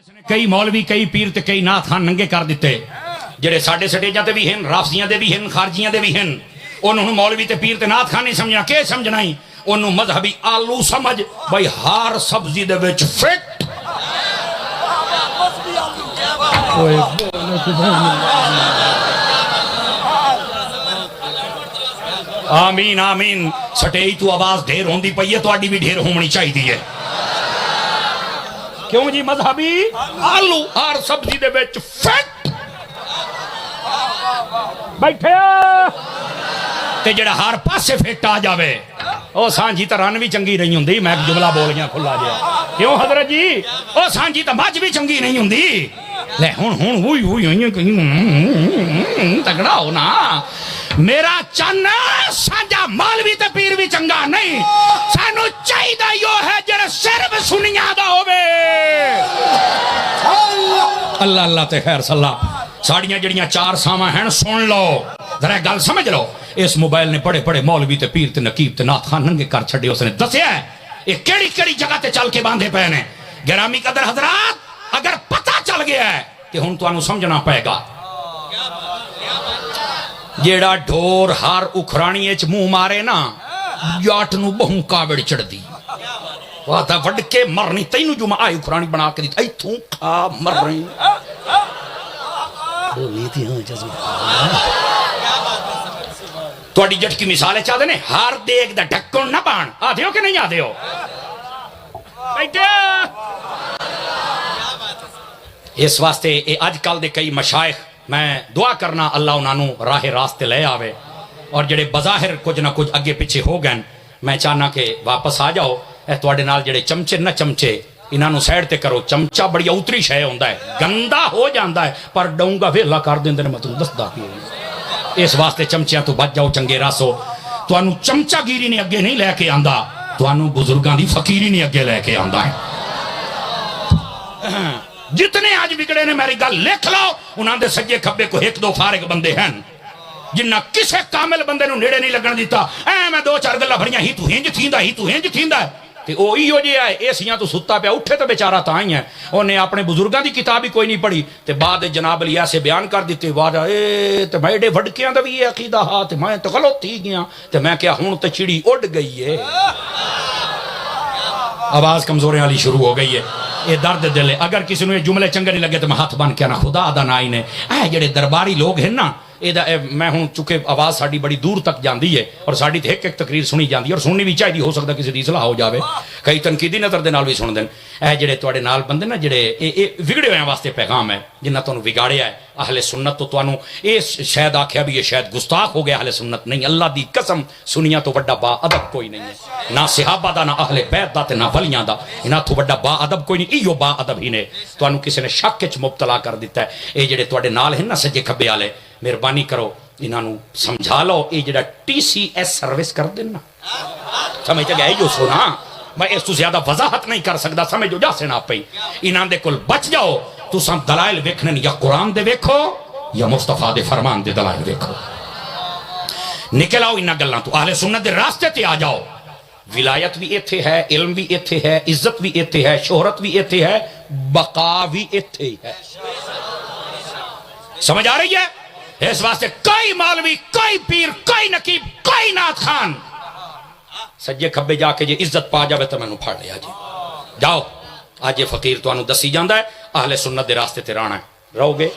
کئی مولوی کئی پیر تے کئی نات خان ننگے کر دیتے جڑے ساڈے سٹیجاں تے بھی ہیں رافضیاں دے بھی ہیں خارجیاں دے بھی ہیں انہوں مولوی تے پیر تے نات خان نہیں سمجھنا کہ سمجھنا ہی انہوں مذہبی آلو سمجھ بھائی ہار سبزی دے وچ فٹ آمین آمین سٹیج تو آواز ڈھیر ہوندی پئی ہے تہاڈی بھی ڈھیر ہونی چاہیے ہے کیوں جی مذہبی آلو ہر سبزی دے وچ فٹ بیٹھے تے جڑا ہر پاسے فٹ آ جاوے او سانجی تے رن بھی چنگی نہیں ہوندی میں ایک جملہ بول گیا کھلا جیا کیوں حضرت جی او سانجی تے مجھ بھی چنگی نہیں ہوندی لے ہن ہوئی تگڑا ہو نا میرا چن سانجا مولوی تے پیر بھی چنگا نہیں سانو چاہیدا یو ہے جڑا صرف سنیاں دا ہووے اللہ اللہ تے خیر صلاح ساڑیاں جڑیاں چار ساواں ہیں سن لو ذرا گل سمجھ لو اس موبائل نے بڑے بڑے مولوی تے پیر تے نقیب تے نات خان ننگے کر چھڈے اس نے دسیا ہے یہ کیڑی کیڑی جگہ تے چل کے باندھے پے نے گرامی قدر حضرات اگر پتہ چل گیا ہے کہ ہن تانوں سمجھنا پائے گا جیڑا ڈھور ہر اکھرانی اچ منہ مارے نا جاٹ نو بہوں کاوڑ چڑھدی واتا وڈ کے مرنی تینوں جو آئی اکھرانی بنا کے دیتا ایتھوں کھا مر رہی بولی تھی ہاں جزم تواڈی جٹ کی مثال چاہ دے نے ہر دیگ دا ڈھکن نہ بان آدھے ہو کہ نہیں آدھے ہو بیٹھے اس واسطے اج کل دے کئی مشائخ میں دعا کرنا اللہ انہوں راہ راستے لے آوے اور جڑے بظاہر کچھ نہ کچھ اگے پیچھے ہو گئے میں چاہنا کہ واپس آ جاؤ اے تواڈے نال جڑے چمچے نہ چمچے انہوں سائڈ تے کرو چمچہ بڑی اوتری شے ہوندا ہے گندا ہو جاندا ہے پر ڈونگا ویلا کر دیندے نے مطلب دسدا پیا اس واسطے چمچیاں تو بچ جاؤ چنگے راسو تانوں چمچہ گیری نے اگے نہیں لے کے آندا تانوں بزرگاں دی فقیری نے اگے لے کے آندا ہے جتنے آج بگڑے نے میری گل لکھ لو انہاں دے سجے کھبے کو ایک دو فارغ بندے ہیں جنہ کسے کامل بندے نو نیڑے نہیں لگن دیتا اے میں دو چار گلاں بھریاں ہی تو ہنج تھیندا ہے تے او ایو جے ہے ایسیاں تو ستا پیا اٹھے تے بیچارہ تاں ہی ہے اونے اپنے بزرگاں دی کتاب ہی کوئی نہیں پڑھی تے بعد جناب علی ایسے بیان کر دیتے واہ اے تے میڈے وڈکیاں دا وی عقیدہ ہا تے میں تے غلط تھی گیا تے میں کیا ہن تے چڑی اڑ گئی ہے آواز کمزوریں والی شروع ہو گئی ہے یہ درد دل ہے اگر کسی نے جملے چنگے نہیں لگے تو میں ہاتھ بن کے نا خدا دا نائی نے اے جڑے درباری لوگ ہیں نا میں ہوں چونکہ آواز ساڑی بڑی دور تک جاندی ہے اور ساڑی تے ایک ایک تقریر سنی جاندی ہے اور سننی بھی چاہیے ہو سکتا کسی دی اصلاح ہو جاوے کئی تنقیدی نظر دے نال بھی سن دین اے جڑے تواڈے نال بندے نا جڑے وگڑے ہوئے واسطے پیغام ہے جنہ تانوں بگاڑیا ہے اہل سنت تو تانوں اے شاید آکھیا بھی یہ شاید گستاخ ہو گیا اہل سنت نہیں اللہ دی قسم سنیا تو بڑا با ادب کوئی نہیں ہے نہ صحابہ دا نہ اہل بیت دا تے نہ ولیاں دا انہاں تو بڑا با ادب کوئی نہیں ایو با ادب ہی نے تانوں کسی نے شک وچ مبتلا کر دیتا ہے اے جڑے تواڈے نال ہیں نا سجے کھبے والے مہربانی کرو انہوں سمجھا لو یہ جڑا ٹی سی ایس سروس کر دینا سمجھ گئے جو سونا میں اس تو زیادہ وضاحت نہیں کر سکتا سمجھو جا سے نہ پئی انہاں دے کل بچ جاؤ تو سم دلائل ویکھنے یا قرآن دے ویکھو یا مصطفیٰ دے فرمان دے دلائل ویکھو نکل آؤ انہاں گلاں تو اہل سنت دے راستے تے آ جاؤ ولایت بھی ایتھے ہے علم بھی ایتھے ہے عزت بھی ایتھے ہے شہرت بھی ایتھے ہے بقا بھی ایتھے ہے سمجھ آ رہی ہے اس واسطے کوئی مولوی کوئی پیر کوئی نقیب کوئی نات خان سجے کھبے جا کے جے عزت پا جاوے تو مینوں پھڑ لیا جی جاؤ آج یہ فقیر تو انہوں دسی جاندہ ہے اہل سنت دے راستے تے رانا ہے رہو گے